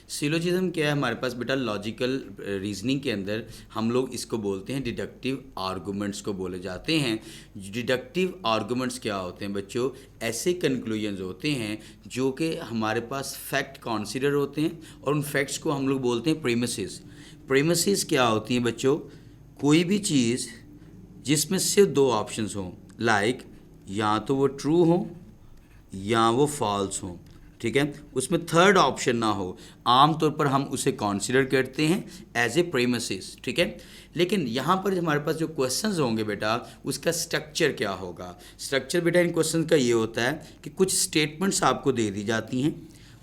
Syllogism क्या है हमारे पास बेटा, लॉजिकल रीजनिंग के अंदर हम लोग इसको बोलते हैं डिडक्टिव आर्गूमेंट्स को बोले जाते हैं। डिडक्टिव आर्गूमेंट्स क्या होते हैं बच्चों? ऐसे कंक्लूजन्स होते हैं जो कि हमारे पास फैक्ट कंसीडर होते हैं और उन फैक्ट्स को हम लोग बोलते हैं प्रीमिसेस। प्रीमिसेस क्या होती हैं बच्चों? कोई भी चीज़ जिसमें सिर्फ दो ऑप्शंस हों, लाइक या तो वो ट्रू हो या वो फॉल्स हो, ठीक है, उसमें थर्ड ऑप्शन ना हो, आमतौर पर हम उसे कंसीडर करते हैं एज ए प्रीमिसेस, ठीक है। लेकिन यहाँ पर हमारे पास जो क्वेश्चंस होंगे बेटा, उसका स्ट्रक्चर क्या होगा? स्ट्रक्चर बेटा इन क्वेश्चन का ये होता है कि कुछ स्टेटमेंट्स आपको दे दी जाती हैं।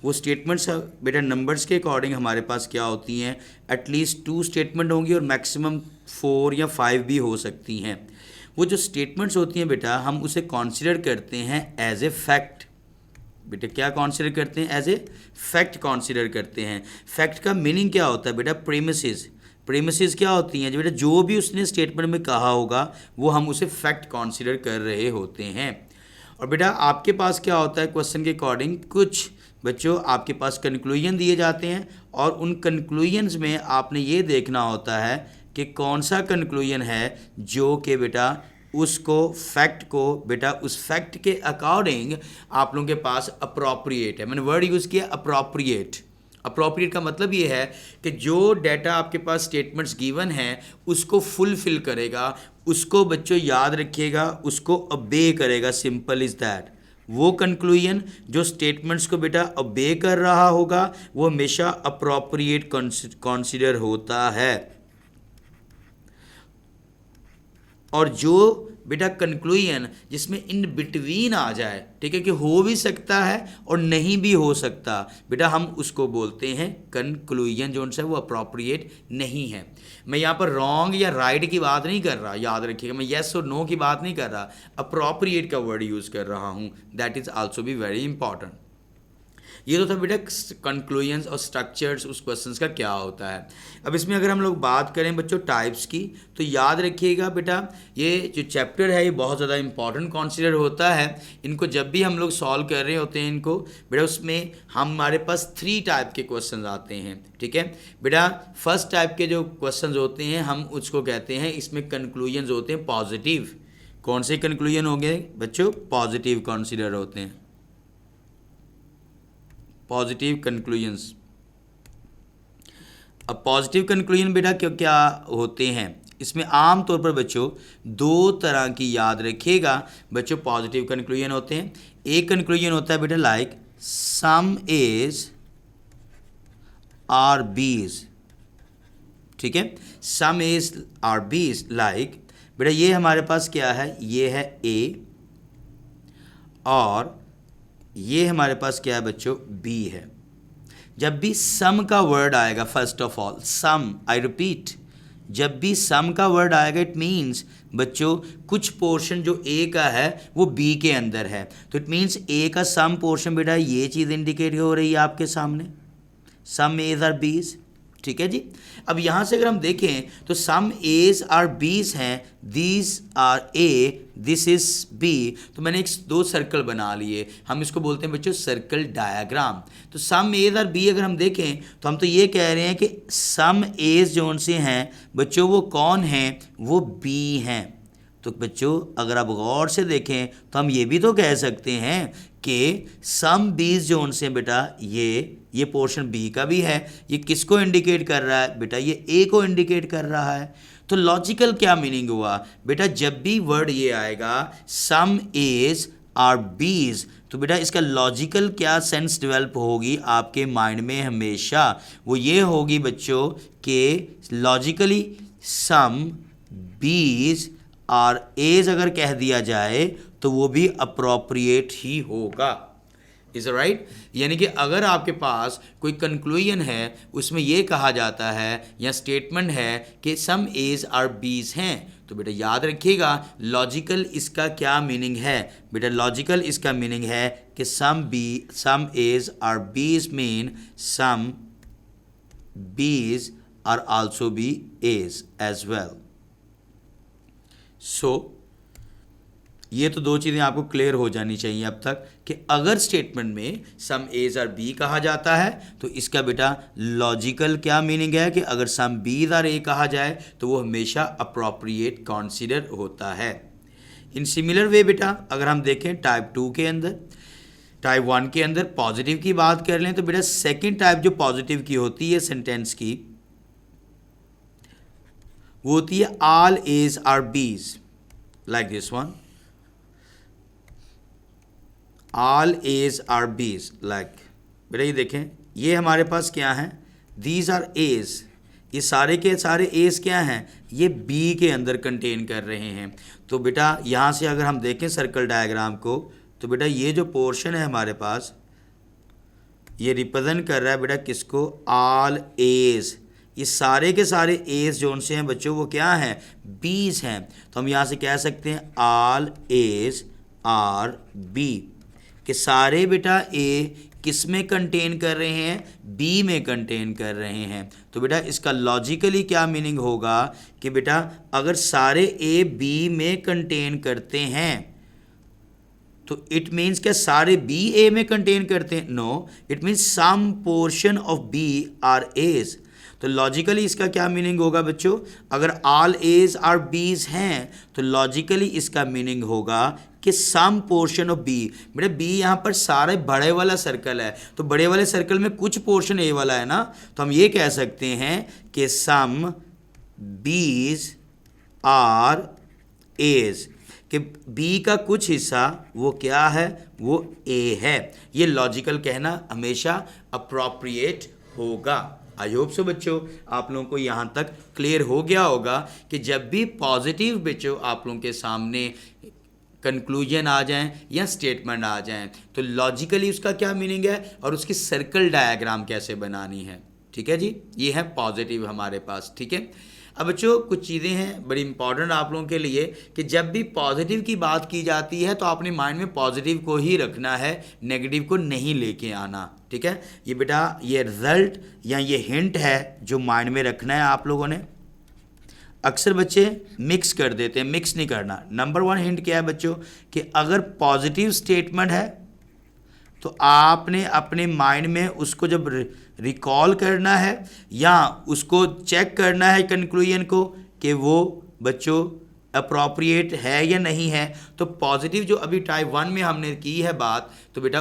वो स्टेटमेंट्स बेटा नंबर्स के अकॉर्डिंग हमारे पास क्या होती हैं, एटलीस्ट 2 स्टेटमेंट होंगी और मैक्सिमम 4 या 5 भी हो सकती हैं। वो जो स्टेटमेंट्स होती हैं बेटा, हम उसे कंसीडर करते हैं एज ए फैक्ट। बेटा क्या कंसीडर करते हैं? एज ए फैक्ट कंसीडर करते हैं। फैक्ट का मीनिंग क्या होता है बेटा? प्रीमिसेस। प्रीमिसेस क्या होती हैं? जो बेटा जो भी उसने स्टेटमेंट में कहा होगा वो हम उसे फैक्ट कंसीडर कर रहे होते हैं। और बेटा आपके पास क्या होता है क्वेश्चन के अकॉर्डिंग, कुछ बच्चों आपके पास कंक्लूजन दिए जाते हैं और उन कंक्लूजन्स में आपने ये देखना होता है कि कौन सा कंक्लूजन है जो कि बेटा उसको फैक्ट को बेटा उस फैक्ट के अकॉर्डिंग आप लोगों के पास अप्रोप्रिएट है। मैंने वर्ड यूज़ किया अप्रोप्रिएट। अप्रोप्रिएट का मतलब ये है कि जो डाटा आपके पास स्टेटमेंट्स गिवन हैं उसको फुलफिल करेगा, उसको बच्चों याद रखिएगा, उसको ओबे करेगा। Simple is that. वो कंक्लूजन जो स्टेटमेंट्स को बेटा ओबे कर रहा होगा वो हमेशा अप्रोप्रिएट कंसीडर होता है। और जो बेटा कंक्लूजन जिसमें इन बिटवीन आ जाए, ठीक है, कि हो भी सकता है और नहीं भी हो सकता, बेटा हम उसको बोलते हैं कंक्लूजन जो उनसे वो अप्रोप्रिएट नहीं है। मैं यहाँ पर रॉन्ग या राइट की बात नहीं कर रहा, याद रखिएगा, मैं येस और नो की बात नहीं कर रहा, अप्रोप्रिएट का वर्ड यूज़ कर रहा हूँ। दैट इज़ आल्सो भी वेरी इंपॉर्टेंट। ये तो था बेटा कंक्लूजन्स और स्ट्रक्चर्स उस क्वेश्चंस का क्या होता है। अब इसमें अगर हम लोग बात करें बच्चों टाइप्स की, तो याद रखिएगा बेटा ये जो चैप्टर है ये बहुत ज़्यादा इंपॉर्टेंट कंसीडर होता है। इनको जब भी हम लोग सॉल्व कर रहे होते हैं इनको बेटा, उसमें हमारे पास 3 टाइप के क्वेश्चन आते हैं, ठीक है बेटा। फर्स्ट टाइप के जो क्वेश्चन होते हैं हम उसको कहते हैं, इसमें कंक्लूजन्स होते हैं पॉजिटिव। कौन से कंक्लूजन होंगे बच्चों? पॉजिटिव कंसीडर होते हैं, पॉजिटिव कंक्लूजन्स। अब पॉजिटिव कंक्लूजन बेटा क्या क्या होते हैं? इसमें आम तौर पर बच्चों 2 तरह की याद रखिएगा बच्चों पॉजिटिव कंक्लूजन होते हैं। एक कंक्लूजन होता है बेटा लाइक सम एज आर बीज, ठीक है, सम एज आर बीज। लाइक बेटा ये हमारे पास क्या है? ये है ए और ये हमारे पास क्या है बच्चों? बी है। जब भी सम का वर्ड आएगा, first of all sum, I repeat, जब भी सम का वर्ड आएगा इट मीन्स बच्चों कुछ पोर्शन जो ए का है वो बी के अंदर है, तो इट मीन्स ए का सम पोर्शन बेटा ये चीज़ इंडिकेट हो रही है आपके सामने, सम एज आर बीज, ठीक है जी। अब यहाँ से अगर हम देखें तो सम एज आर बीज हैं, these are A, this is B, तो मैंने 2 सर्कल बना लिए, हम इसको बोलते हैं बच्चों सर्कल डायग्राम। तो सम एज आर बी अगर हम देखें तो हम तो ये कह रहे हैं कि सम एज जो उनसे हैं बच्चों वो कौन हैं? वो बी हैं। तो बच्चों अगर आप गौर से देखें तो हम ये भी तो कह सकते हैं कि सम बीज जो उनसे बेटा ये पोर्शन बी का भी है। ये किसको इंडिकेट कर रहा है बेटा? ये ए को इंडिकेट कर रहा है। तो लॉजिकल क्या मीनिंग हुआ बेटा? जब भी वर्ड ये आएगा सम एज आर बीज, तो बेटा इसका लॉजिकल क्या सेंस डेवलप होगी आपके माइंड में हमेशा? वो ये होगी बच्चों कि logically some bees are as अगर कह दिया जाए तो वो भी अप्रोप्रिएट ही होगा। Is right? यानी कि अगर आपके पास कोई कंक्लूजन है उसमें ये कहा जाता है या स्टेटमेंट है कि सम एज आर बीज हैं, तो बेटा याद रखिएगा लॉजिकल इसका क्या मीनिंग है बेटा? लॉजिकल इसका मीनिंग है कि some edge are bees mean some bees are also be edge edge well. So ये तो दो चीज़ें आपको क्लियर हो जानी चाहिए अब तक कि अगर स्टेटमेंट में सम एज आर बी कहा जाता है तो इसका बेटा लॉजिकल क्या मीनिंग है कि अगर सम बीज आर ए कहा जाए तो वो हमेशा अप्रोप्रिएट कंसीडर होता है। इन सिमिलर वे बेटा अगर हम देखें टाइप 2 के अंदर, टाइप 1 के अंदर पॉजिटिव की बात कर लें तो बेटा सेकेंड टाइप जो पॉजिटिव की होती है सेंटेंस की वो होती है all As are Bs, like this one, all As are Bs, like बेटा ये देखें ये हमारे पास क्या है, दीज आर एज, ये सारे के सारे एज क्या हैं, ये बी के अंदर कंटेन कर रहे हैं। तो बेटा यहाँ से अगर हम देखें सर्कल डायग्राम को तो बेटा ये जो पोर्शन है हमारे पास ये रिप्रेजेंट कर रहा है बेटा किसको, ऑल एज, ये सारे के सारे एज जो उनसे हैं बच्चों वो क्या हैं, बीज हैं। तो हम यहाँ से कह सकते हैं ऑल एज आर बी, कि सारे बेटा ए किस में कंटेन कर रहे हैं, बी में कंटेन कर रहे हैं। तो बेटा इसका लॉजिकली क्या मीनिंग होगा कि बेटा अगर सारे ए बी में कंटेन करते हैं तो इट मीन्स क्या सारे बी ए में कंटेन करते हैं, no, it means some portion of B are As. तो लॉजिकली इसका क्या मीनिंग होगा बच्चों, अगर ऑल एज आर बीज हैं तो लॉजिकली इसका मीनिंग होगा कि सम पोर्शन ऑफ बी, बेटा बी यहाँ पर सारे बड़े वाला सर्कल है तो बड़े वाले सर्कल में कुछ पोर्शन ए वाला है ना, तो हम ये कह सकते हैं कि सम बीज आर एज, कि बी का कुछ हिस्सा वो क्या है, वो ए है। ये लॉजिकल कहना हमेशा अप्रोप्रिएट होगा। आई होप सो बच्चों आप लोगों को यहाँ तक क्लियर हो गया होगा कि जब भी पॉजिटिव बच्चों आप लोगों के सामने कंक्लूजन आ जाएं या स्टेटमेंट आ जाएं तो लॉजिकली उसका क्या मीनिंग है और उसकी सर्कल डायग्राम कैसे बनानी है। ठीक है जी, ये है पॉजिटिव हमारे पास। ठीक है, अब बच्चों कुछ चीज़ें हैं बड़ी इंपॉर्टेंट आप लोगों के लिए कि जब भी पॉजिटिव की बात की जाती है तो अपने माइंड में पॉजिटिव को ही रखना है, नेगेटिव को नहीं लेके आना। ठीक है, ये बेटा ये रिजल्ट या ये हिंट है जो माइंड में रखना है आप लोगों ने। अक्सर बच्चे मिक्स कर देते हैं, मिक्स नहीं करना। नंबर 1 हिंट क्या है बच्चों कि अगर पॉजिटिव स्टेटमेंट है तो आपने अपने माइंड में उसको जब रिकॉल करना है या उसको चेक करना है कंक्लूजन को कि वो बच्चों अप्रोप्रिएट है या नहीं है, तो पॉजिटिव जो अभी टाइप 1 में हमने की है बात तो बेटा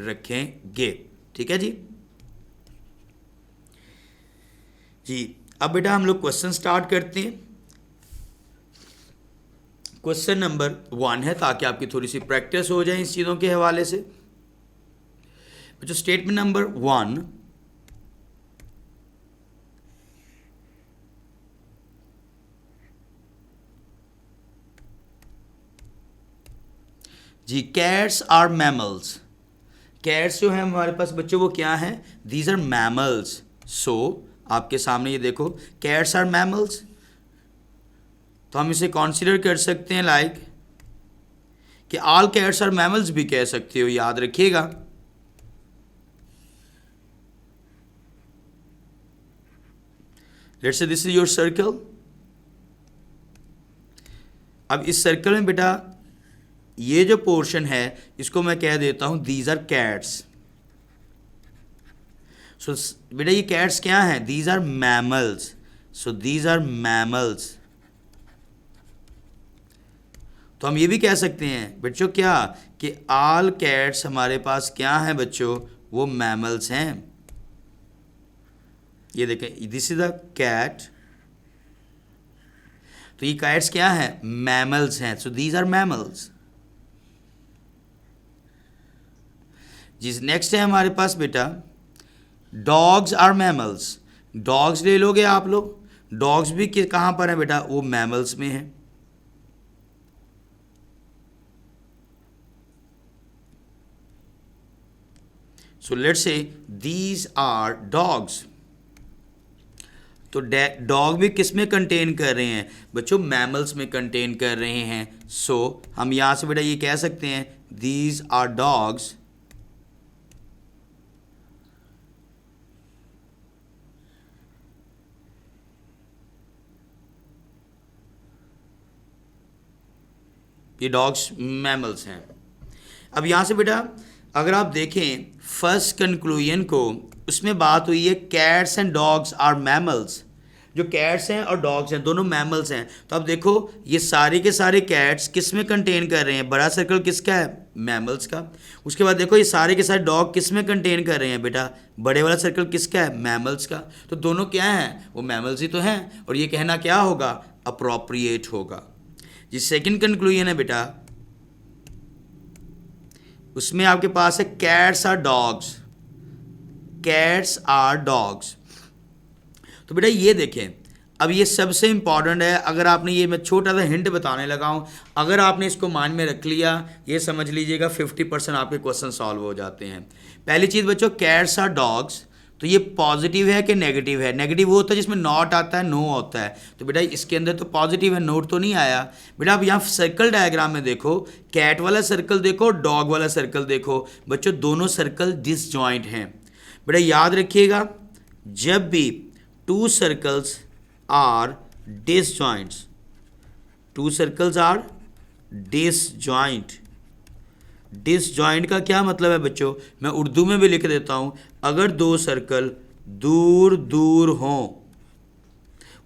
रखेंगे। ठीक है जी जी, अब बेटा हम लोग क्वेश्चन स्टार्ट करते हैं। क्वेश्चन नंबर 1 है ताकि आपकी थोड़ी सी प्रैक्टिस हो जाए इस चीज़ों के हवाले से। बच्चों स्टेटमेंट नंबर 1, जी कैट्स आर मैमल्स। कैट्स जो है हमारे पास बच्चों वो क्या हैं, दीज आर मैमल्स। सो आपके सामने ये देखो कैट्स आर मैमल्स, तो हम इसे कंसीडर कर सकते हैं लाइक कि ऑल कैट्स आर मैमल्स भी कह सकते हो, याद रखिएगा। Let's say this is your circle. अब इस सर्कल में बेटा ये जो पोर्शन है इसको मैं कह देता हूं दीज आर कैट्स। सो बेटा ये कैट्स क्या हैं, these are mammals. So these are mammals. तो हम ये भी कह सकते हैं बच्चों क्या कि ऑल कैट्स हमारे पास क्या हैं बच्चों, वो मैमल्स हैं। ये देखें दिस इज अ कैट, तो ये कैट्स क्या हैं, मैमल्स हैं। So these are mammals. जिस नेक्स्ट है हमारे पास बेटा डॉग्स आर मैमल्स। डॉग्स ले लोगे आप लोग, डॉग्स भी कहाँ पर है बेटा, वो मैमल्स में है। So let's say these are dogs. तो डॉग भी किस में कंटेन कर रहे हैं बच्चों, मैमल्स में कंटेन कर रहे हैं। सो हम यहाँ से बेटा ये कह सकते हैं दीज आर डॉग्स ये डॉग्स मैमल्स हैं। अब यहाँ से बेटा अगर आप देखें फर्स्ट कंक्लूजन को, उसमें बात हुई है cats and dogs are mammals. जो कैट्स हैं और डॉग्स हैं दोनों मैमल्स हैं। तो अब देखो ये सारे के सारे कैट्स किस में कंटेन कर रहे हैं, बड़ा सर्कल किसका है, मैमल्स का। उसके बाद देखो ये सारे के सारे डॉग किस में कंटेन कर रहे हैं बेटा, बड़े वाला सर्कल किसका है, मैमल्स का। तो दोनों क्या हैं, वो मैमल्स ही तो हैं। और ये कहना क्या होगा, अप्रोप्रिएट होगा। जी सेकंड कंक्लूजन है बेटा, उसमें आपके पास है cats are dogs, cats are dogs. तो बेटा ये देखें, अब ये सबसे इंपॉर्टेंट है। अगर आपने ये, मैं छोटा सा हिंट बताने लगा हूँ, अगर आपने इसको मान में रख लिया, ये समझ लीजिएगा 50% आपके क्वेश्चन सॉल्व हो जाते हैं। पहली चीज़ बच्चों, कैट्स आर डॉग्स, तो ये पॉजिटिव है कि नेगेटिव है। नेगेटिव वो होता है जिसमें नॉट आता है, नो होता है। तो बेटा इसके अंदर तो पॉजिटिव है, नोट तो नहीं आया। बेटा आप यहाँ सर्कल डायग्राम में देखो, कैट वाला सर्कल देखो, डॉग वाला सर्कल देखो। बच्चों दोनों सर्कल डिसजॉइंट हैं। बेटा याद रखिएगा, जब भी two circles are disjoints, two circles are disjoint. Disjoint का क्या मतलब है बच्चों, मैं उर्दू में भी लिख देता हूं। अगर दो सर्कल दूर दूर हों,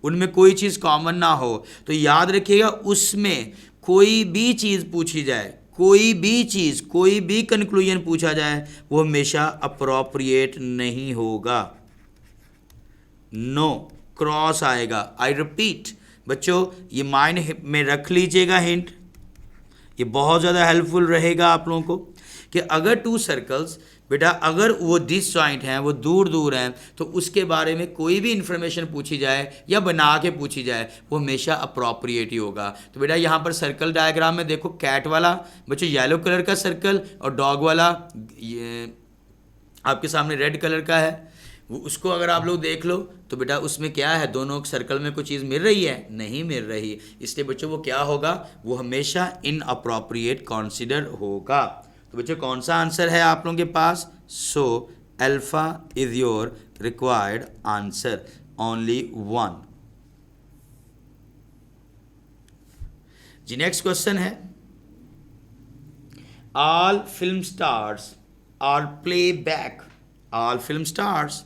उनमें कोई चीज़ कॉमन ना हो, तो याद रखिएगा उसमें कोई भी चीज़ पूछी जाए, कोई भी चीज़, कोई भी कंक्लूजन पूछा जाए, वो हमेशा अप्रोप्रिएट नहीं होगा। नो, क्रॉस आएगा। आई रिपीट बच्चों, ये माइंड में रख लीजिएगा हिंट, ये बहुत ज़्यादा हेल्पफुल रहेगा आप लोगों को कि अगर टू सर्कल्स बेटा अगर वो डिसजॉइंट हैं, वो दूर दूर हैं, तो उसके बारे में कोई भी इंफॉर्मेशन पूछी जाए या बना के पूछी जाए, वो हमेशा अप्रोप्रिएट ही होगा। तो बेटा यहाँ पर सर्कल डायग्राम में देखो, कैट वाला बच्चों येलो कलर का सर्कल और डॉग वाला ये आपके सामने रेड कलर का है। वो उसको अगर आप लोग देख लो तो बेटा उसमें क्या है, दोनों सर्कल में कोई चीज़ मिल रही है, नहीं मिल रही। इसलिए बच्चों वो क्या होगा, वो हमेशा इनअप्रोप्रिएट कंसीडर होगा। तो बच्चों कौन सा आंसर है आप लोगों के पास, so alpha is your required answer, only one. जी नेक्स्ट क्वेश्चन है, all film stars are playback, all film stars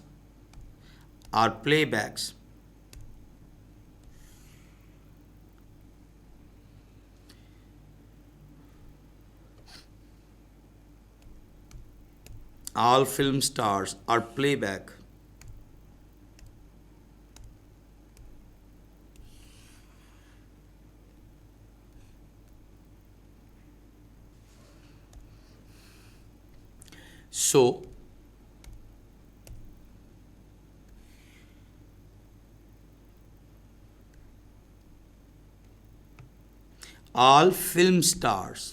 are playbacks. All film stars are playback. So all film stars,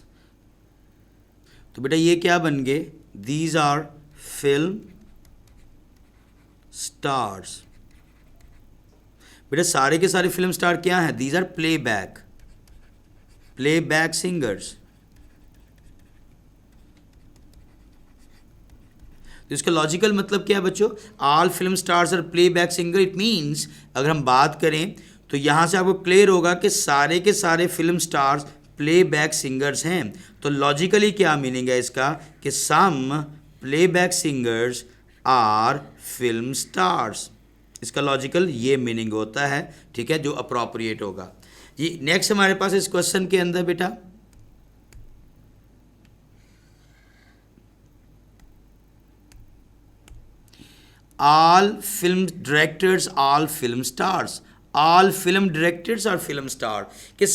तो बेटा ये क्या बन गए, दीज आर फिल्म स्टार्स। बेटा सारे के सारे फिल्म स्टार क्या हैं, these are playback, playback singers. तो इसका लॉजिकल मतलब क्या है बच्चों, all film stars are playback singer. It means अगर हम बात करें तो यहाँ से आपको क्लियर होगा कि सारे के सारे फिल्म स्टार्स प्लेबैक सिंगर्स हैं। तो लॉजिकली क्या मीनिंग है इसका, कि some playback singers are film stars. इसका लॉजिकल ये मीनिंग होता है, ठीक है, जो अप्रोप्रिएट होगा। जी नेक्स्ट हमारे पास इस क्वेश्चन के अंदर बेटा all film directors, all film stars, all film directors और फिल्म स्टार, के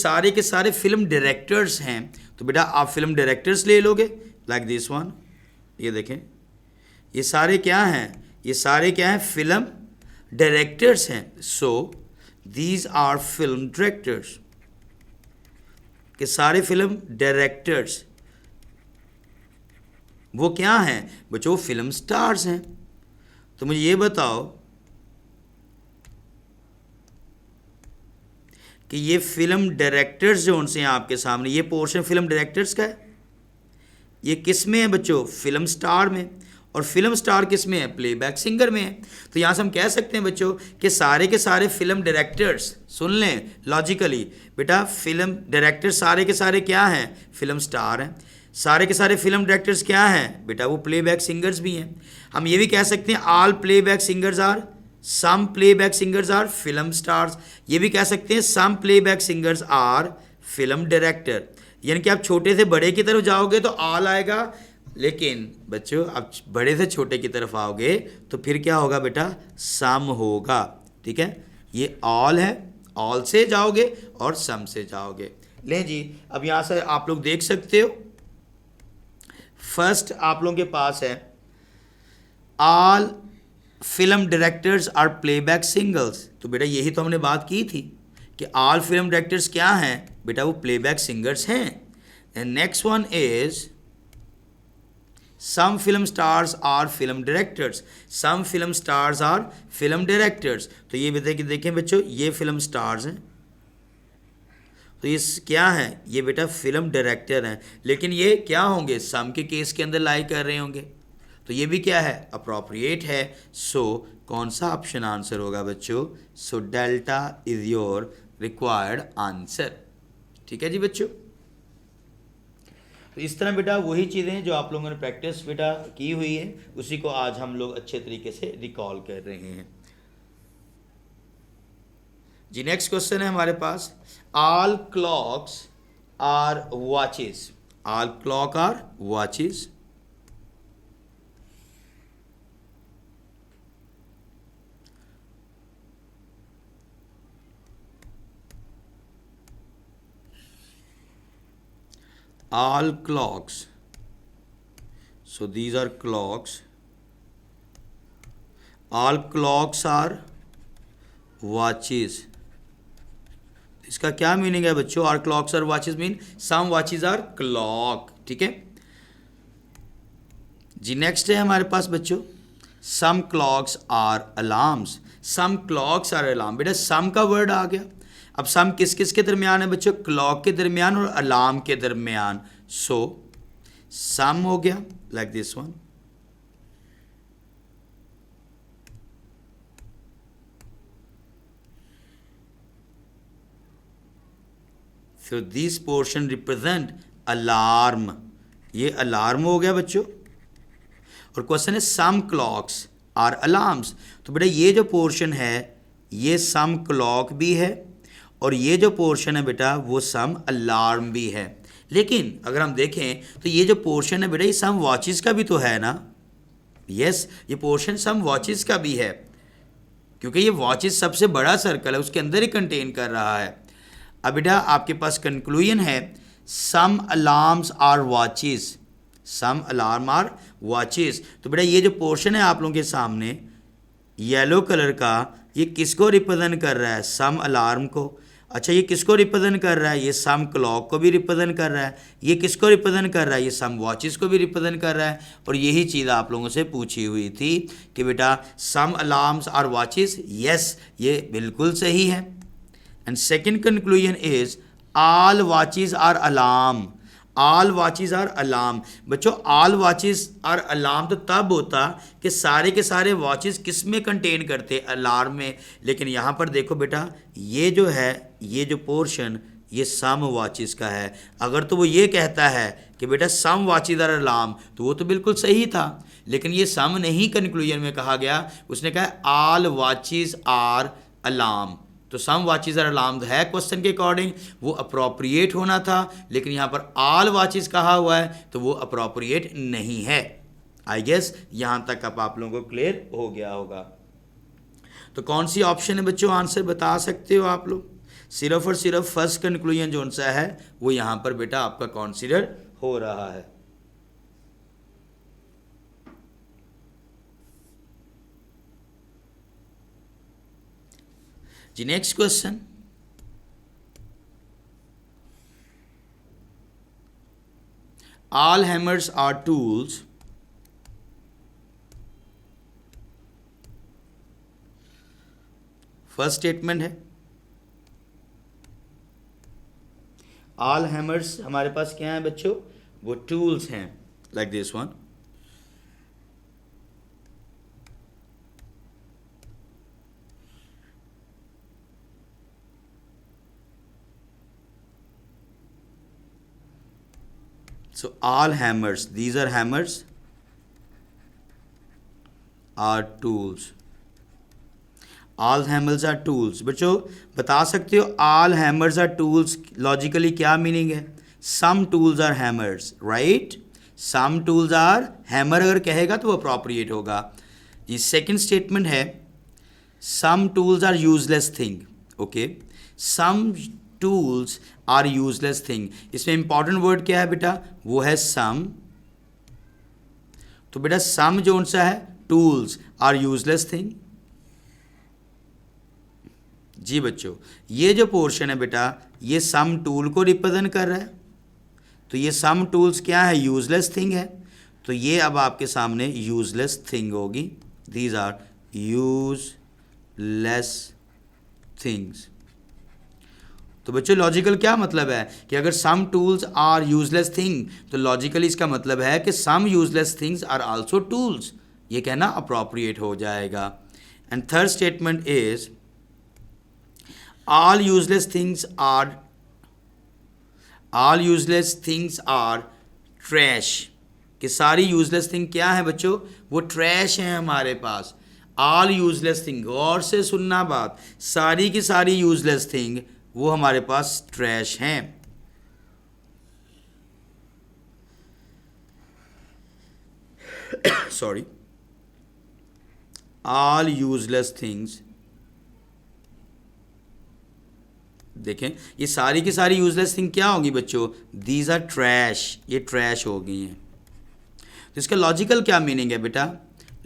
सारे फिल्म डायरेक्टर्स हैं। तो बेटा आप फिल्म डायरेक्टर्स ले लोगे, लाइक दिस वन, ये देखें, ये सारे क्या हैं, ये सारे क्या हैं, फिल्म डायरेक्टर्स हैं। So these are film directors, के सारे फिल्म डायरेक्टर्स वो क्या हैं बच्चों, फिल्म स्टार्स हैं। तो मुझे ये बताओ कि ये फिल्म डायरेक्टर्स जो उनसे आपके सामने, ये पोर्शन फिल्म डायरेक्टर्स का है, ये किस में है बच्चों, फिल्म स्टार में। और फिल्म स्टार किस में है, प्लेबैक सिंगर में है। तो यहाँ से हम कह सकते हैं बच्चों कि सारे के सारे फिल्म डायरेक्टर्स, सुन लें लॉजिकली बेटा, फिल्म डायरेक्टर सारे के सारे क्या हैं, फिल्म स्टार हैं। सारे के सारे फिल्म डायरेक्टर्स क्या हैं बेटा, वो प्लेबैक सिंगर्स भी हैं। हम ये भी कह सकते हैं all playback singers are, some playback singers are film stars. ये भी कह सकते हैं some playback singers are film director. यानी कि आप छोटे से बड़े की तरफ जाओगे तो ऑल आएगा, लेकिन बच्चों आप बड़े से छोटे की तरफ आओगे तो फिर क्या होगा बेटा, सम होगा। ठीक है, ये ऑल है, ऑल से जाओगे और सम से जाओगे। लें जी, अब यहाँ से आप लोग देख सकते हो, फर्स्ट आप लोगों के पास है all film directors are playback singers. तो बेटा यही तो हमने बात की थी कि ऑल फिल्म डायरेक्टर्स क्या हैं बेटा, वो प्लेबैक सिंगर्स हैं। And next one is some film stars are film directors, some film stars are film directors. तो ये देखें बच्चों, ये फिल्म स्टार्स हैं, तो ये क्या है, ये बेटा फिल्म डायरेक्टर हैं, लेकिन ये क्या होंगे, सम के केस के अंदर लाई कर रहे होंगे। तो ये भी क्या है, अप्रोप्रिएट है। सो कौन सा ऑप्शन आंसर होगा बच्चों, so delta is your required answer. ठीक है जी बच्चों, तो इस तरह बेटा वही चीज़ें जो आप लोगों ने प्रैक्टिस बेटा की हुई है, उसी को आज हम लोग अच्छे तरीके से रिकॉल कर रहे हैं जी। नेक्स्ट क्वेश्चन है हमारे पास, all clocks are watches, all clock are watches. All clocks, so these are clocks, all clocks are watches। इसका क्या मीनिंग है बच्चों, all clocks are watches mean some watches are clock। ठीक है जी। नेक्स्ट है हमारे पास बच्चों, some clocks are alarms, some clocks are alarm। बेटा some का वर्ड आ गया, अब सम किस किस के दरमियान है बच्चों, क्लॉक के दरमियान और अलार्म के दरमियान। सो सम हो गया like this one. So this portion represent alarm, ये अलार्म हो गया बच्चों। और क्वेश्चन है सम क्लॉक्स आर अलार्म्स। तो बेटा ये जो पोर्शन है ये सम क्लॉक भी है और ये जो पोर्शन है बेटा वो सम अलार्म भी है। लेकिन अगर हम देखें तो ये जो पोर्शन है बेटा ये सम वॉचेस का भी तो है ना। यस, ये पोर्शन सम वॉचेस का भी है, क्योंकि ये वॉचेस सबसे बड़ा सर्कल है, उसके अंदर ही कंटेन कर रहा है। अब बेटा आपके पास कंक्लूजन है some alarms are watches, some alarm are watches. तो बेटा ये जो पोर्शन है आप लोगों के सामने येलो कलर का, ये किसको रिप्रेजेंट कर रहा है, सम अलार्म को। अच्छा ये किसको रिप्रेजेंट कर रहा है, ये सम क्लॉक को भी रिप्रेजेंट कर रहा है। ये किसको रिप्रेजेंट कर रहा है, ये सम वॉचेस को भी रिप्रेजेंट कर रहा है। और यही चीज़ आप लोगों से पूछी हुई थी कि बेटा some alarms are watches. Yes, ये बिल्कुल सही है। And second conclusion is all watches are alarm, all watches are alarm. बच्चों ऑल वॉचेस आर अलार्म तो तब होता कि सारे के सारे वॉचेस किस में कंटेन करते, अलार्म में। लेकिन यहाँ पर देखो बेटा ये जो है, ये जो पोर्शन ये सम वॉचेस का है। अगर तो वो ये कहता है कि बेटा सम वॉचेस आर अलार्म तो वो तो बिल्कुल सही था, लेकिन ये सम नहीं कंक्लूजन में कहा गया, उसने कहा ऑल वॉचेस आर अलार्म। तो सम वॉचेस आर अलार्म है क्वेश्चन के अकॉर्डिंग, वो अप्रोप्रिएट होना था, लेकिन यहाँ पर ऑल वॉचेस कहा हुआ है तो वो अप्रोप्रिएट नहीं है। आई गेस यहाँ तक अब आप लोगों को क्लियर हो गया होगा। तो कौन सी ऑप्शन है बच्चों, आंसर बता सकते हो आप लोग। सिर्फ और सिर्फ फर्स्ट कंक्लूजन जो सा है वो यहाँ पर बेटा आपका कंसीडर हो रहा है। जी next question, all hammers are tools, first statement है ऑल हैमर्स हमारे पास क्या है बच्चों, वो टूल्स हैं like this one. So all hammers, these are hammers, are tools. All hammers are tools. बच्चों बता सकते हो all hammers are tools logically क्या मीनिंग है? Some tools are hammers, right? Some tools are hammer अगर कहेगा तो वो अप्रोप्रिएट होगा. ये सेकंड स्टेटमेंट है some tools are useless thing. Okay, some tools are useless thing. इसमें इंपॉर्टेंट वर्ड क्या है बेटा? वो है some. तो बेटा some जो सा है tools are useless thing. जी बच्चों, ये जो पोर्शन है बेटा ये सम टूल को रिप्रेजेंट कर रहा है. तो ये सम टूल्स क्या है? यूजलेस थिंग है. तो ये अब आपके सामने यूजलेस थिंग होगी. These are useless things. तो बच्चों लॉजिकल क्या मतलब है कि अगर some tools are useless thing तो लॉजिकली इसका मतलब है कि some useless things are also tools. ये कहना अप्रोप्रिएट हो जाएगा. And third statement is all useless things are trash. कि सारी यूजलेस थिंग क्या है बच्चों? वो ट्रैश हैं हमारे पास. ऑल यूजलेस थिंग, गौर से सुनना बात, सारी की सारी यूजलेस थिंग वो हमारे पास ट्रैश हैं. सॉरी, ऑल यूजलेस थिंग्स, देखें ये सारी की सारी यूजलेस थिंग क्या होगी बच्चों? These are trash. ये ट्रैश हो गई हैं. तो इसका लॉजिकल क्या मीनिंग है बेटा?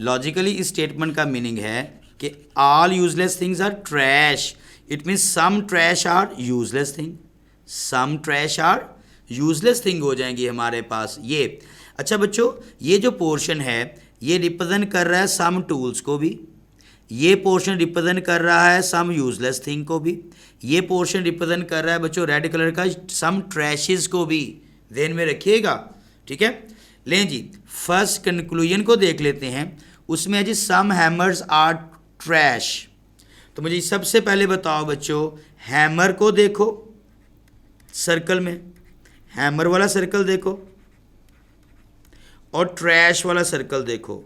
लॉजिकली इस स्टेटमेंट का मीनिंग है कि all useless things are trash. It means some trash are useless thing. Some trash are useless thing हो जाएंगी हमारे पास ये. अच्छा बच्चों, ये जो पोर्शन है ये रिप्रेजेंट कर रहा है सम टूल्स को भी. ये पोर्शन रिप्रेजेंट कर रहा है सम यूजलेस थिंग को भी. ये पोर्शन रिप्रेजेंट कर रहा है बच्चों रेड कलर का सम ट्रैशेस को भी. ध्यान में रखिएगा, ठीक है. लें जी, फर्स्ट कंक्लूजन को देख लेते हैं. उसमें है जी सम हैमर्स आर ट्रैश. तो मुझे सबसे पहले बताओ बच्चों, हैमर को देखो सर्कल में, हैमर वाला सर्कल देखो और ट्रैश वाला सर्कल देखो.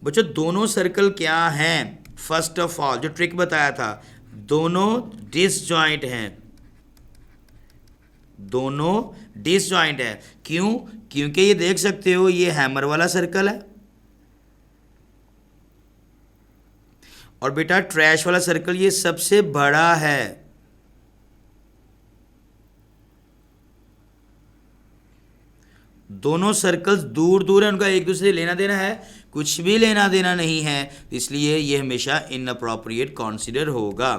बच्चों दोनों सर्कल क्या हैं? फर्स्ट ऑफ ऑल जो ट्रिक बताया था, दोनों डिसजॉइंट हैं. दोनों डिसजॉइंट है. क्यों? क्योंकि ये देख सकते हो ये हैमर वाला सर्कल है और बेटा ट्रैश वाला सर्कल ये सबसे बड़ा है. दोनों सर्कल्स दूर दूर है, उनका एक दूसरे से लेना देना है? कुछ भी लेना देना नहीं है. इसलिए ये हमेशा इनअप्रोप्रिएट कंसीडर होगा.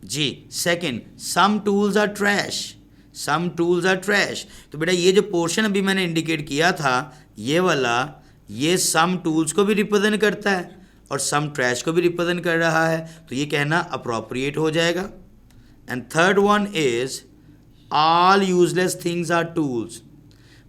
जी second, some tools are trash. Some tools are trash. तो बेटा ये जो पोर्शन अभी मैंने इंडिकेट किया था ये वाला, ये सम टूल्स को भी रिप्रेजेंट करता है और सम ट्रैश को भी रिप्रेजेंट कर रहा है. तो ये कहना अप्रोप्रिएट हो जाएगा. And third one is all useless things are tools.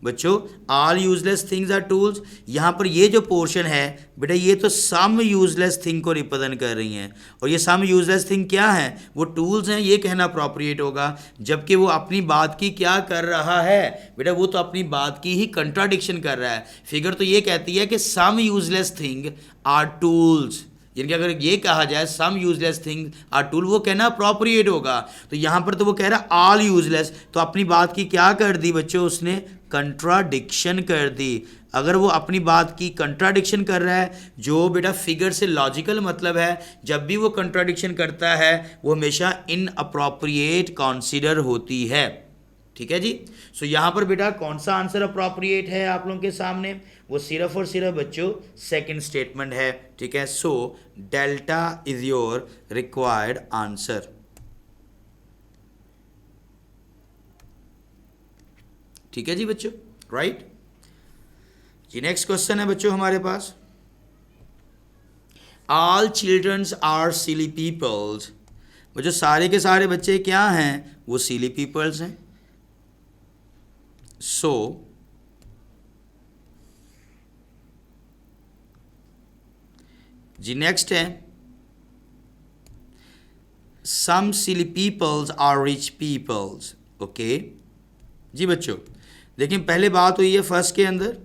बच्चों all useless things are tools, यहाँ पर ये जो पोर्शन है बेटा ये तो सम यूजलेस थिंग को रिप्रेजेंट कर रही हैं और ये सम यूजलेस थिंग क्या है? वो टूल्स हैं. ये कहना अप्रोप्रिएट होगा. जबकि वो अपनी बात की क्या कर रहा है बेटा? वो तो अपनी बात की ही कंट्राडिक्शन कर रहा है. फिगर तो ये कहती है कि some useless thing are tools, यानी कि अगर ये कहा जाए सम यूजलेस थिंग आर टूल, वो कहना अप्रोप्रिएट होगा. तो यहाँ पर तो वो कह रहा है ऑल यूजलेस, तो अपनी बात की क्या कर दी बच्चों? उसने कंट्राडिक्शन कर दी. अगर वो अपनी बात की कंट्राडिक्शन कर रहा है, जो बेटा फिगर से लॉजिकल मतलब है, जब भी वो कंट्राडिक्शन करता है वो हमेशा इनअप्रोप्रिएट कंसीडर होती है. ठीक है जी. सो यहाँ पर बेटा कौन सा आंसर अप्रोप्रिएट है आप लोगों के सामने? वो सिर्फ और सिर्फ बच्चों सेकंड स्टेटमेंट है. ठीक है. So delta is your required answer. ठीक है जी बच्चों, राइट जी. नेक्स्ट क्वेश्चन है बच्चों हमारे पास, all childrens are silly peoples. बच्चों सारे के सारे बच्चे क्या हैं? वो सिली पीपल्स हैं. सो जी नेक्स्ट है, some silly peoples are rich peoples. Okay जी बच्चों, देखिए पहले बात हुई है फर्स्ट के अंदर,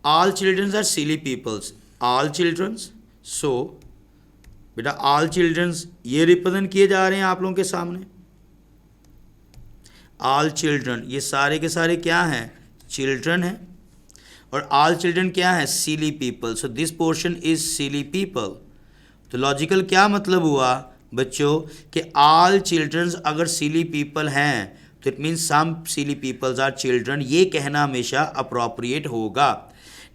all childrens are silly peoples, all childrens. So बेटा ऑल चिल्ड्रंस ये रिप्रेजेंट किए जा रहे हैं आप लोगों के सामने। ऑल चिल्ड्रन ये सारे के सारे क्या हैं, चिल्ड्रन हैं। और ऑल चिल्ड्रन क्या है, silly people. So this portion is silly people. तो लॉजिकल क्या मतलब हुआ बच्चों कि ऑल चिल्ड्रंस अगर सिली पीपल हैं तो it means some silly peoples are children, ये कहना हमेशा अप्रोप्रिएट होगा।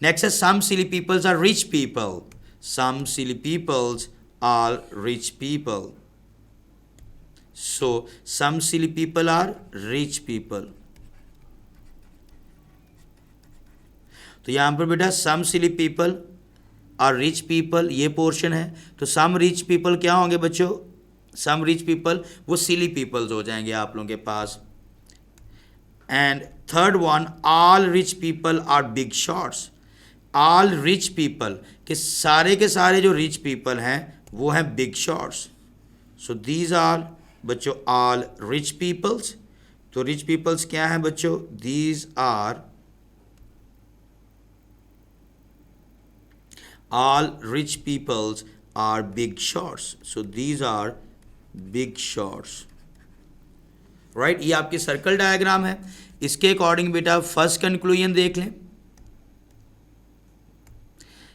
नेक्स्ट है some silly peoples are rich people, some silly peoples are rich people. So some silly people are rich people. तो यहाँ पर बेटा सम सिली पीपल और रिच पीपल ये पोर्शन है। तो सम रिच पीपल क्या होंगे बच्चों, सम रिच पीपल वो सिली पीपल्स हो जाएंगे आप लोगों के पास। And third one, all rich people are big shots. All rich people के सारे जो रिच पीपल हैं वो हैं big shots. So these are बच्चों ऑल रिच पीपल्स। तो रिच पीपल्स क्या हैं बच्चों, these are all rich peoples are big shots. So these are big shots, right? ये आपकी सर्कल डायग्राम है। इसके अकॉर्डिंग बेटा फर्स्ट कंक्लूजन देख लें,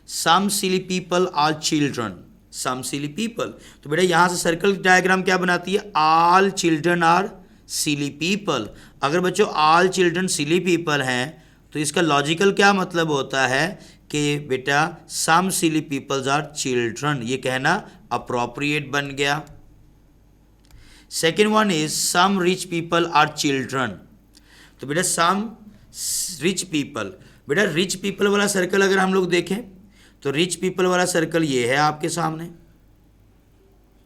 some silly people are children, some silly people। तो बेटा यहां से सर्कल डायग्राम क्या बनाती है, all children are silly people। अगर बच्चों all children silly people हैं तो इसका लॉजिकल क्या मतलब होता है कि बेटा some silly peoples are children, ये कहना अप्रोप्रिएट बन गया। Second one is some rich people are children. तो बेटा सम रिच पीपल, बेटा रिच पीपल वाला सर्कल अगर हम लोग देखें तो रिच पीपल वाला सर्कल ये है आपके सामने,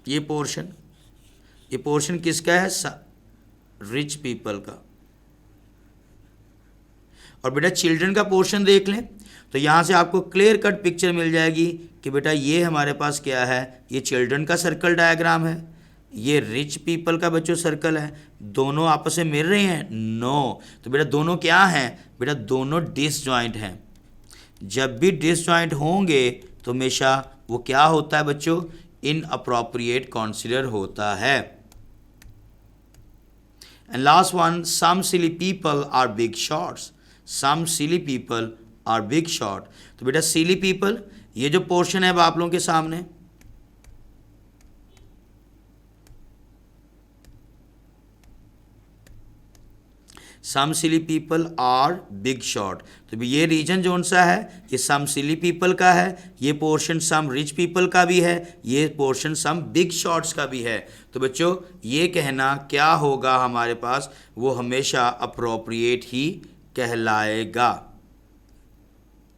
ये पोर्शन किसका है, रिच पीपल का। और बेटा चिल्ड्रन का पोर्शन देख लें तो यहाँ से आपको क्लियर कट पिक्चर मिल जाएगी कि बेटा ये हमारे पास क्या है, ये चिल्ड्रन का सर्कल डायग्राम है, ये रिच पीपल का बच्चों सर्कल है। दोनों आपस में मिल रहे हैं, नो। तो बेटा दोनों क्या हैं, बेटा दोनों डिसजॉइंट हैं। जब भी डिसजॉइंट होंगे तो हमेशा वो क्या होता है बच्चों, इनअप्रोप्रिएट कंसीडर होता है। And last one, some silly people are big shots, some silly people are big shot. तो बेटा सिली पीपल ये जो पोर्शन है अब आप लोगों के सामने, सम silly people are big shot. तो ये रीजन जो सा है ये सम सिली पीपल का है, ये पोर्शन सम रिच पीपल का भी है, ये पोर्शन सम बिग शॉट्स का भी है। तो बच्चों ये कहना क्या होगा हमारे पास, वो हमेशा अप्रोप्रिएट ही कहलाएगा।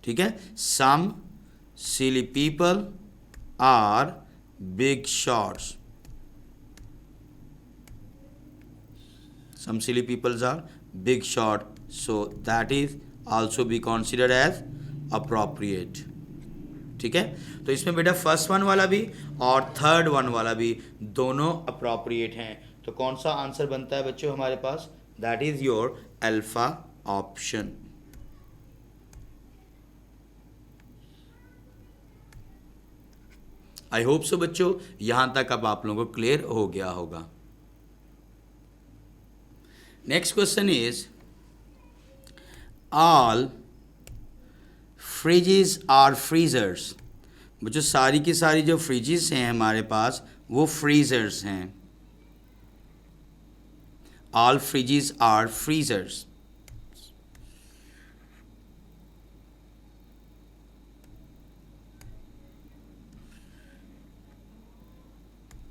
ठीक है, some silly people are big shots, some silly peoples are big shot, so that is also be considered as appropriate। ठीक है, तो इसमें बेटा फर्स्ट वन वाला भी और थर्ड वन वाला भी दोनों अप्रोप्रिएट हैं। तो कौन सा आंसर बनता है बच्चों हमारे पास, that is your alpha option. I hope so बच्चों यहां तक अब आप लोगों को क्लियर हो गया होगा। Next question is, all fridges are freezers. बच्चों सारी की सारी जो फ्रिजेस हैं हमारे पास वो फ्रीजर्स हैं। All fridges are freezers.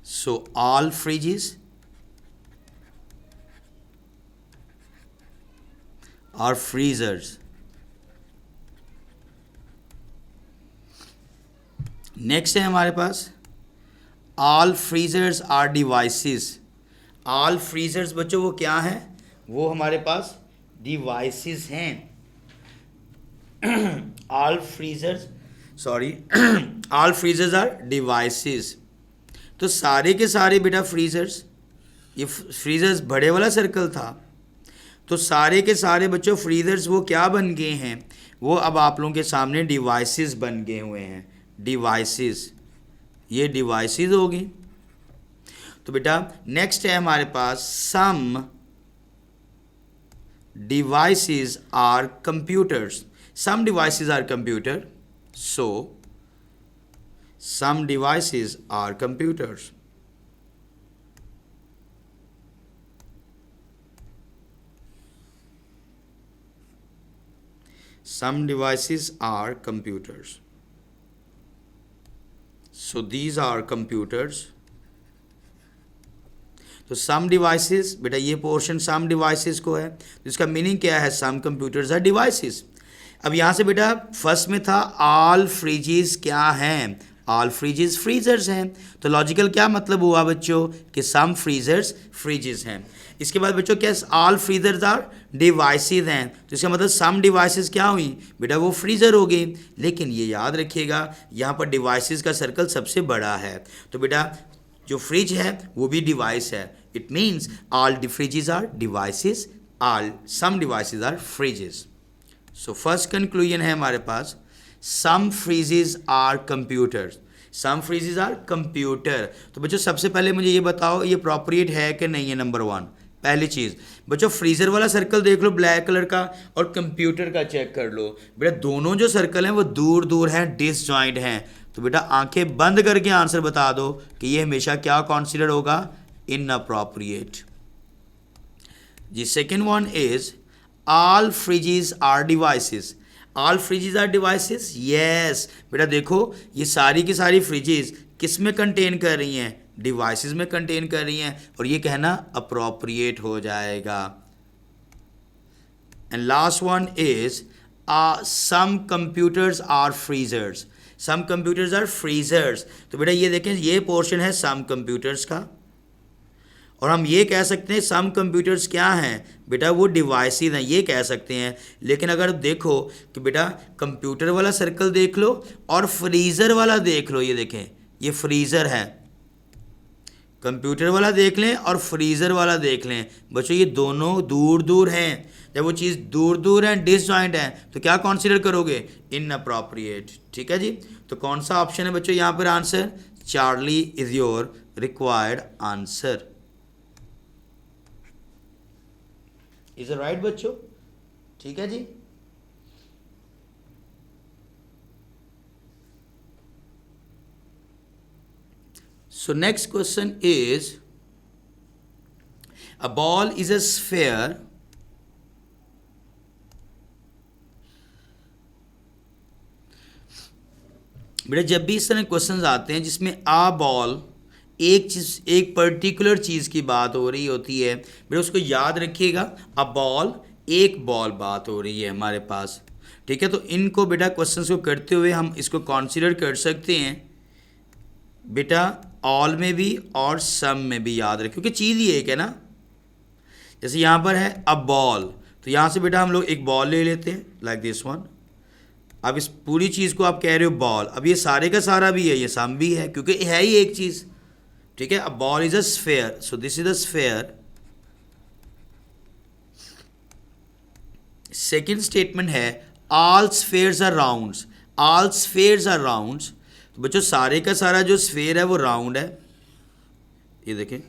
So all fridges are freezers। Next है हमारे पास, all freezers are devices। all freezers बच्चों वो क्या है, वो हमारे पास devices हैं। all freezers all freezers are devices। तो सारे के सारे बेटा फ्रीजर्स, ये फ्रीजर्स बड़े वाला सर्कल था, तो सारे के सारे बच्चों फ्रीजर्स वो क्या बन गए हैं, वो अब आप लोगों के सामने डिवाइसेस बन गए हुए हैं, डिवाइसेस, ये डिवाइसेस होगी। तो बेटा नेक्स्ट है हमारे पास some devices are computers, some devices are computer, so some devices are computers. Some devices are computers. So these are computers. तो सम डिवाइसेस, बेटा ये पोर्शन सम डिवाइसेस को है, तो इसका मीनिंग क्या है, सम कंप्यूटर्स आर डिवाइसेस। अब यहाँ से बेटा फर्स्ट में था ऑल फ्रिजेस क्या हैं, ऑल फ्रिजेस फ्रीजर्स हैं, तो लॉजिकल क्या मतलब हुआ बच्चों कि सम फ्रीजर्स फ्रिजेस हैं। इसके बाद बच्चों क्या ऑल फ्रीजर्स आर डिवाइसेस हैं, तो इसका मतलब सम डिवाइसेस क्या हुई बेटा, वो फ्रीजर हो गई। लेकिन ये याद रखिएगा यहाँ पर डिवाइसेस का सर्कल सबसे बड़ा है, तो बेटा जो फ्रिज है वो भी डिवाइस है। It means all fridges are devices, all some devices are fridges. So first conclusion है हमारे पास some fridges are computers, some fridges are computer. तो बच्चों सबसे पहले मुझे ये बताओ ये अप्रोप्रिएट है कि नहीं है, नंबर वन पहली चीज़। बच्चों फ्रीजर वाला सर्कल देख लो ब्लैक कलर का, और कंप्यूटर का चेक कर लो, बेटा दोनों जो सर्कल हैं वो दूर दूर हैं, डिसजॉइंट हैं। तो बेटा आंखें बंद करके आंसर बता दो कि ये हमेशा क्या कॉन्सिडर होगा, इनअप्रोप्रिएट जी। Second one is all fridges are devices, all fridges are devices, yes बेटा देखो ये सारी की सारी फ्रिजेस किस में कंटेन कर रही हैं, डिवाइसेस में कंटेन कर रही हैं, और ये कहना अप्रोप्रिएट हो जाएगा। And last one is some computers are freezers, some computers are freezers. तो बेटा ये देखें ये पोर्शन है सम कंप्यूटर्स का, और हम ये कह सकते हैं सम कंप्यूटर्स क्या हैं बेटा, वो डिवाइसेस हैं, ये कह सकते हैं। लेकिन अगर देखो कि बेटा कंप्यूटर वाला सर्कल देख लो और फ्रीज़र वाला देख लो, ये देखें ये फ्रीज़र है, कंप्यूटर वाला देख लें और फ्रीज़र वाला देख लें, बच्चों ये दोनों दूर दूर हैं। जब वो चीज़ दूर दूर है, डिसजॉइंट है, तो क्या कंसीडर करोगे, इनअप्रोप्रिएट। ठीक है जी, तो कौन सा ऑप्शन है बच्चों यहाँ पर answer, Charlie is your required answer. Is it right बच्चों, ठीक है जी। So next question is a ball is a sphere बेटा जब भी इस तरह क्वेश्चंस आते हैं जिसमें आ बॉल एक चीज़ एक पर्टिकुलर चीज़ की बात हो रही होती है बेटा उसको याद रखिएगा, अ बॉल एक बॉल बात हो रही है हमारे पास। ठीक है, तो इनको बेटा क्वेश्चंस को करते हुए हम इसको कंसीडर कर सकते हैं बेटा ऑल में भी और सम में भी, याद रखें क्योंकि चीज़ ही एक है ना। जैसे यहाँ पर है अ बॉल, तो यहाँ से बेटा हम लोग एक बॉल ले लेते हैं लाइक दिस वन। अब इस पूरी चीज़ को आप कह रहे हो बॉल, अब ये सारे का सारा भी है, ये सम भी है क्योंकि है ही एक चीज़। ठीक है, a ball is a sphere, so this is a sphere. Second statement है all spheres are rounds, all spheres are rounds. तो बच्चों सारे का सारा जो स्फेयर है वो राउंड है, ये देखें।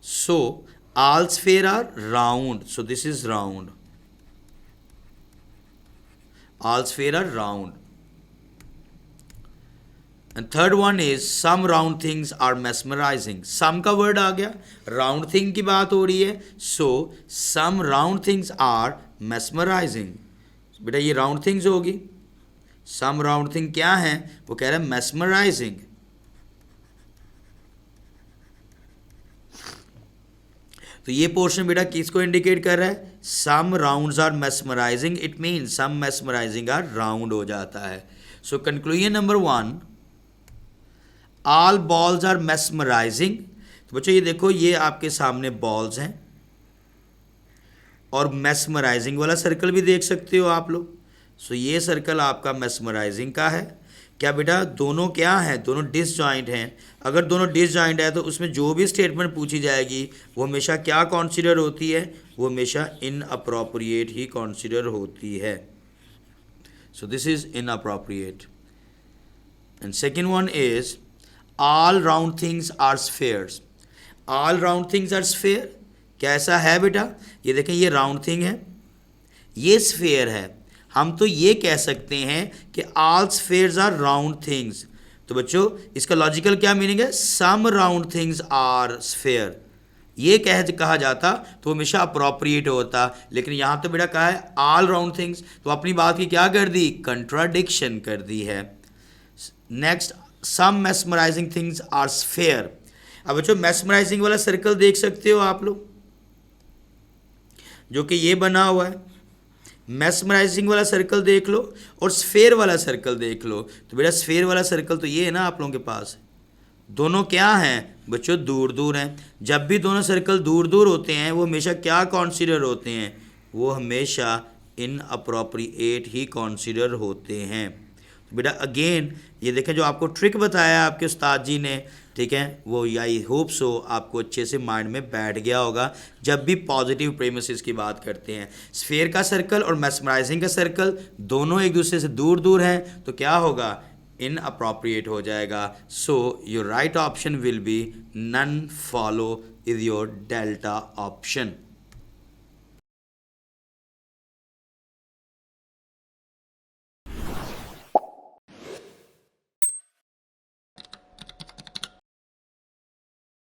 So all sphere are round, so this is round, all sphere are round. And third one is some round things are mesmerizing, some का word आ गया, round thing की बात हो रही है, so some round things are mesmerizing। बेटा ये round things होगी, some round thing क्या है, वो कह रहा है mesmerizing। तो ये पोर्शन बेटा किसको इंडिकेट कर रहा है, some rounds are mesmerising, it mean some mesmerising are round हो जाता है। So conclusion number one, all balls are mesmerising. तो बच्चों ये देखो ये आपके सामने बॉल्स हैं और मेस्मराइजिंग वाला सर्कल भी देख सकते हो आप लोग। सो ये सर्कल आपका मेस्मराइजिंग का है क्या बेटा दोनों क्या हैं, दोनों डिसजॉइंट हैं। अगर दोनों डिसजॉइंट है तो उसमें जो भी स्टेटमेंट पूछी जाएगी वो हमेशा क्या कॉन्सिडर होती है, वो हमेशा इनअप्रोप्रिएट ही कॉन्सिडर होती है। So this is inappropriate. And second one is all round things are spheres. All round things are sphere, क्या ऐसा है बेटा? ये देखें, ये राउंड थिंग है, ये स्फेयर है। हम तो ये कह सकते हैं कि all spheres are round things. तो बच्चों इसका लॉजिकल क्या मीनिंग है? Some round things are sphere. ये कहा जाता तो हमेशा अप्रोप्रिएट होता, लेकिन यहाँ तो बेटा कहा है ऑल राउंड थिंग्स, तो अपनी बात की क्या कर दी? कंट्राडिक्शन कर दी है। Next, some mesmerising things are sphere. अब बच्चों मेस्मराइजिंग वाला सर्कल देख सकते हो आप लोग, जो कि ये बना हुआ है। मेस्मराइजिंग वाला सर्कल देख लो और स्फेयर वाला सर्कल देख लो। तो बेटा स्फेयर वाला सर्कल तो ये है ना आप लोगों के पास, दोनों क्या हैं बच्चों? दूर दूर हैं। जब भी दोनों सर्कल दूर दूर होते हैं वो हमेशा क्या कॉन्सिडर होते हैं? वो हमेशा इनअप्रोप्रिएट ही कॉन्सिडर होते हैं। तो बेटा अगेन ये देखें, जो आपको ट्रिक बताया आपके उस्ताद जी ने, ठीक है, वो आई होप सो आपको अच्छे से माइंड में बैठ गया होगा। जब भी पॉजिटिव प्रेमिसेस की बात करते हैं, स्फेयर का सर्कल और मेस्मराइजिंग का सर्कल दोनों एक दूसरे से दूर दूर हैं, तो क्या होगा? इनअप्रोप्रिएट हो जाएगा। So your right option will be none follow is your delta option.